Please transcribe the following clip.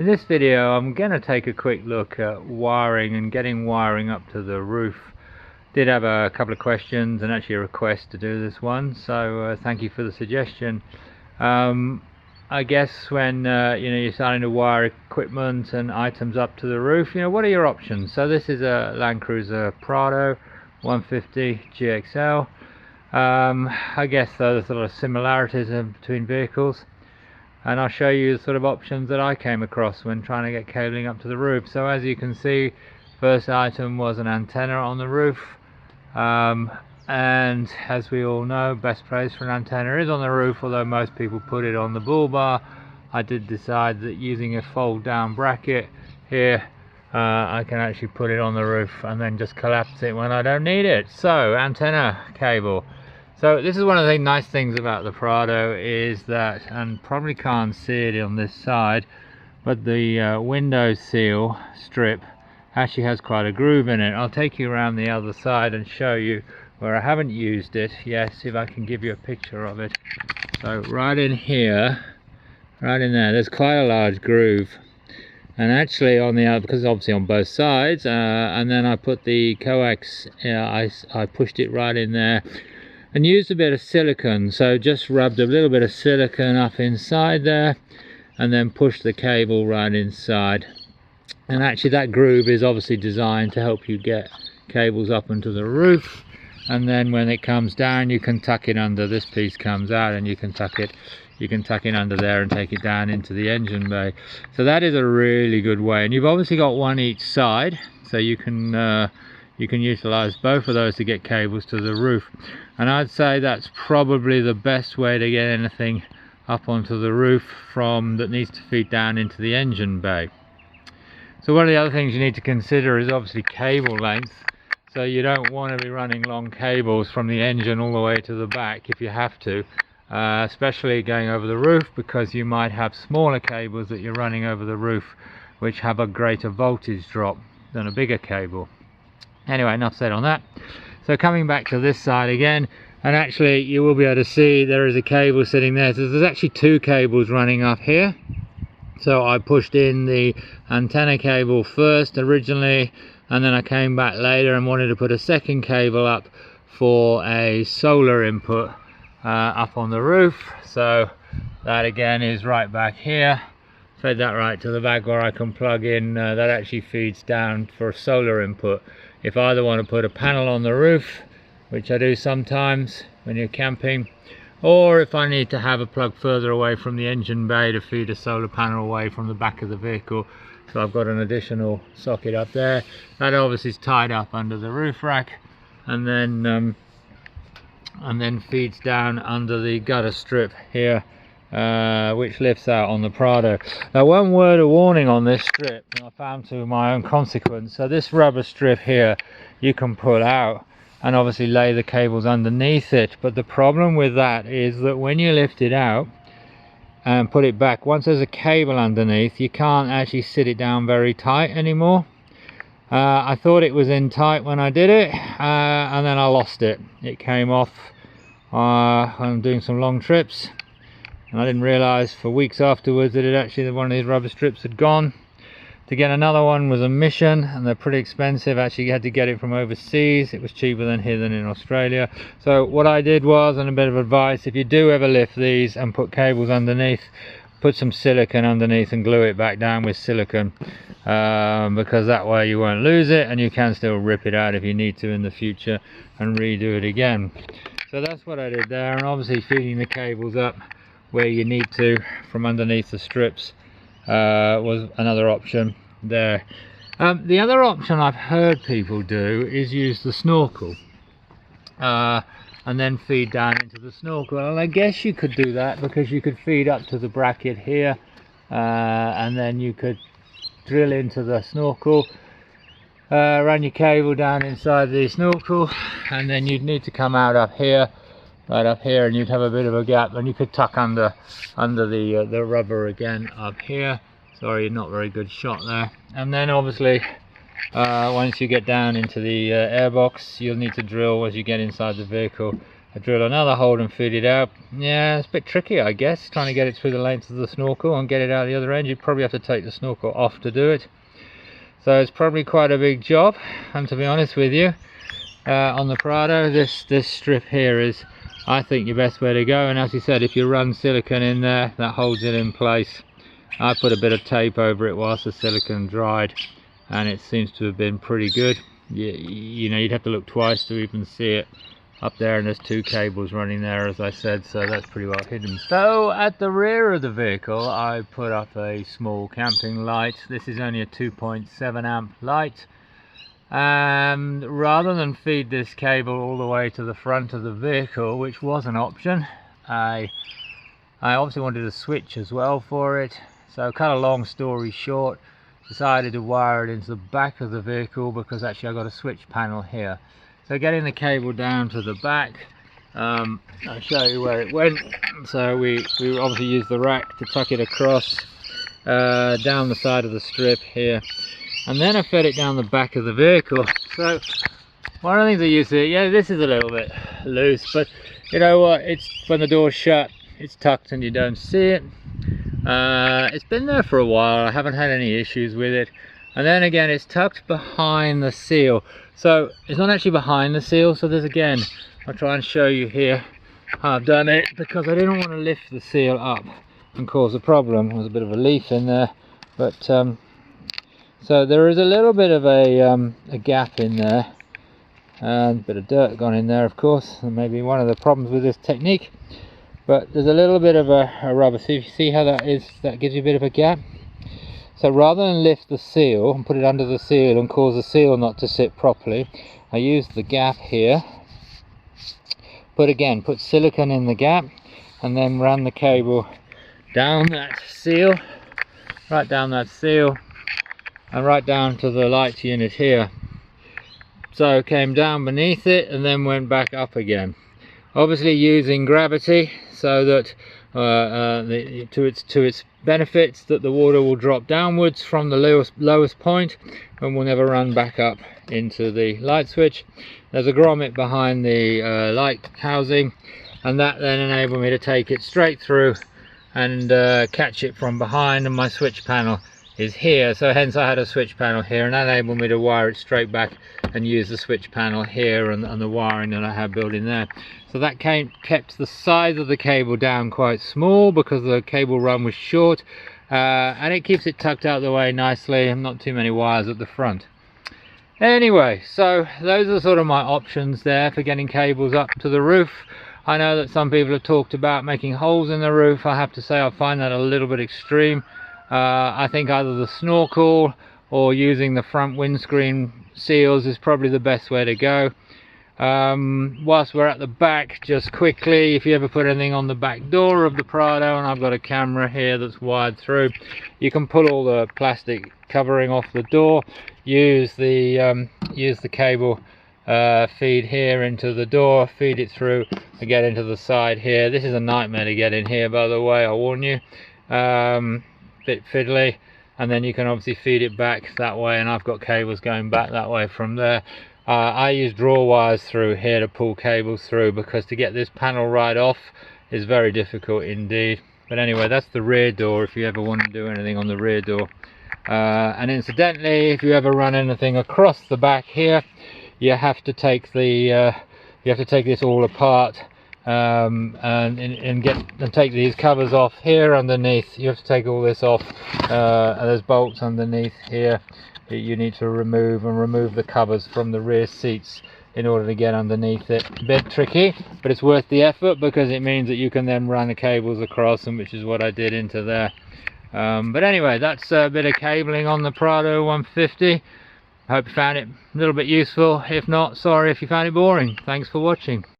In this video I'm going to take a quick look at wiring and getting wiring up to the roof. Did have a couple of questions and actually a request to do this one, so thank you for the suggestion. I guess when you're starting to wire equipment and items up to the roof, what are your options? So this is a Land Cruiser Prado 150 GXL. I guess there's a lot of similarities between vehicles, and I'll show you the sort of options that I came across when trying to get cabling up to the roof. So as you can see, first item was an antenna on the roof, and as we all know, best place for an antenna is on the roof, although most people put it on the bull bar. I did decide that using a fold down bracket here, I can actually put it on the roof and then just collapse it when I don't need it. So antenna cable. So this is one of the nice things about the Prado is that, and probably can't see it on this side, but the window seal strip actually has quite a groove in it. I'll take you around the other side and show you where I haven't used it. Yes, see if I can give you a picture of it. So right in here, right in there, there's quite a large groove. And actually on the other, because it's obviously on both sides, and then I put the coax, I pushed it right in there and used a bit of silicone. So just rubbed a little bit of silicone up inside there and then pushed the cable right inside. And actually that groove is obviously designed to help you get cables up onto the roof, and then when it comes down you can tuck it under. This piece comes out and you can tuck it under there and take it down into the engine bay. So that is a really good way, and you've obviously got one each side, so you can utilize both of those to get cables to the roof. And I'd say that's probably the best way to get anything up onto the roof that needs to feed down into the engine bay. So one of the other things you need to consider is obviously cable length. So you don't want to be running long cables from the engine all the way to the back if you have to, especially going over the roof, because you might have smaller cables that you're running over the roof which have a greater voltage drop than a bigger cable. Anyway, enough said on that. So coming back to this side again, and actually you will be able to see there is a cable sitting there. So there's actually two cables running up here. So I pushed in the antenna cable first originally, and then I came back later and wanted to put a second cable up for a solar input up on the roof. So that again is right back here. Fed that right to the back where I can plug in. That actually feeds down for a solar input. If I either want to put a panel on the roof, which I do sometimes when you're camping, or if I need to have a plug further away from the engine bay to feed a solar panel away from the back of the vehicle. So I've got an additional socket up there. That obviously is tied up under the roof rack, and then feeds down under the gutter strip here, which lifts out on the Prado. Now, one word of warning on this strip, and I found to my own consequence. So this rubber strip here you can pull out and obviously lay the cables underneath it, but the problem with that is that when you lift it out and put it back, once there's a cable underneath, you can't actually sit it down very tight anymore. I thought it was in tight when I did it, and then I lost it. It came off when I'm doing some long trips, and I didn't realize for weeks afterwards that one of these rubber strips had gone. To get another one was a mission, and they're pretty expensive. Actually, you had to get it from overseas. It was cheaper than here than in Australia. So what I did was, and a bit of advice, if you do ever lift these and put cables underneath, put some silicone underneath and glue it back down with silicone, because that way you won't lose it, and you can still rip it out if you need to in the future and redo it again. So that's what I did there, and obviously feeding the cables up where you need to from underneath the strips was another option there. The other option I've heard people do is use the Snorkel, and then feed down into the Snorkel. And I guess you could do that because you could feed up to the bracket here, and then you could drill into the Snorkel, run your cable down inside the Snorkel, and then you'd need to come out up here, right up here, and you'd have a bit of a gap, and you could tuck under the rubber again up here. Sorry, not very good shot there. And then obviously once you get down into the airbox, you'll need to drill as you get inside the vehicle I drill another hole and feed it out. Yeah, it's a bit tricky, I guess, trying to get it through the length of the snorkel and get it out the other end. You'd probably have to take the snorkel off to do it. So it's probably quite a big job, and to be honest with you, on the Prado, this strip here is, I think, your best way to go. And as you said, if you run silicone in there, that holds it in place. I put a bit of tape over it whilst the silicone dried, and it seems to have been pretty good. You know, you'd have to look twice to even see it up there, and there's two cables running there, as I said, so that's pretty well hidden. So at the rear of the vehicle I put up a small camping light. This is only a 2.7 amp light, and rather than feed this cable all the way to the front of the vehicle, which was an option, I obviously wanted a switch as well for it. So cut a long story short, decided to wire it into the back of the vehicle, because actually I got a switch panel here. So getting the cable down to the back, I'll show you where it went. So we obviously used the rack to tuck it across down the side of the strip here, and then I fed it down the back of the vehicle. So one of the things I used to, yeah, this is a little bit loose, but you know what, it's when the door's shut, it's tucked and you don't see it. It's been there for a while, I haven't had any issues with it. And then again, it's tucked behind the seal, so it's not actually behind the seal. So there's, again, I'll try and show you here how I've done it, because I didn't want to lift the seal up and cause a problem. There's a bit of a leaf in there, but so there is a little bit of a gap in there, and a bit of dirt gone in there, of course, and maybe one of the problems with this technique. But there's a little bit of a rubber. So if you see how that is, that gives you a bit of a gap. So rather than lift the seal and put it under the seal and cause the seal not to sit properly, I used the gap here. Put silicone in the gap, and then ran the cable down that seal, right down that seal, and right down to the lights unit here. So it came down beneath it and then went back up again. Obviously using gravity, so that to its benefits, that the water will drop downwards from the lowest point and will never run back up into the light switch. There's a grommet behind the light housing, and that then enabled me to take it straight through and catch it from behind, and my switch panel is here. So hence I had a switch panel here, and that enabled me to wire it straight back and use the switch panel here and the wiring that I have built in there. So that kept the size of the cable down quite small, because the cable run was short, and it keeps it tucked out the way nicely and not too many wires at the front. Anyway, so those are sort of my options there for getting cables up to the roof. I know that some people have talked about making holes in the roof. I have to say I find that a little bit extreme. I think either the snorkel or using the front windscreen seals is probably the best way to go. Whilst we're at the back, just quickly, if you ever put anything on the back door of the Prado, and I've got a camera here that's wired through, you can pull all the plastic covering off the door, use the cable feed here into the door, feed it through and get into the side here. This is a nightmare to get in here, by the way, I warn you. Bit fiddly, and then you can obviously feed it back that way, and I've got cables going back that way from there. I use draw wires through here to pull cables through, because to get this panel right off is very difficult indeed. But anyway, that's the rear door, if you ever want to do anything on the rear door. And incidentally, if you ever run anything across the back here, you have to take this all apart and take these covers off here underneath. You have to take all this off. There's bolts underneath here that you need to remove the covers from the rear seats in order to get underneath it. A bit tricky, but it's worth the effort, because it means that you can then run the cables across them, which is what I did into there. But anyway, that's a bit of cabling on the Prado 150. I hope you found it a little bit useful. If not, sorry if you found it boring. Thanks for watching.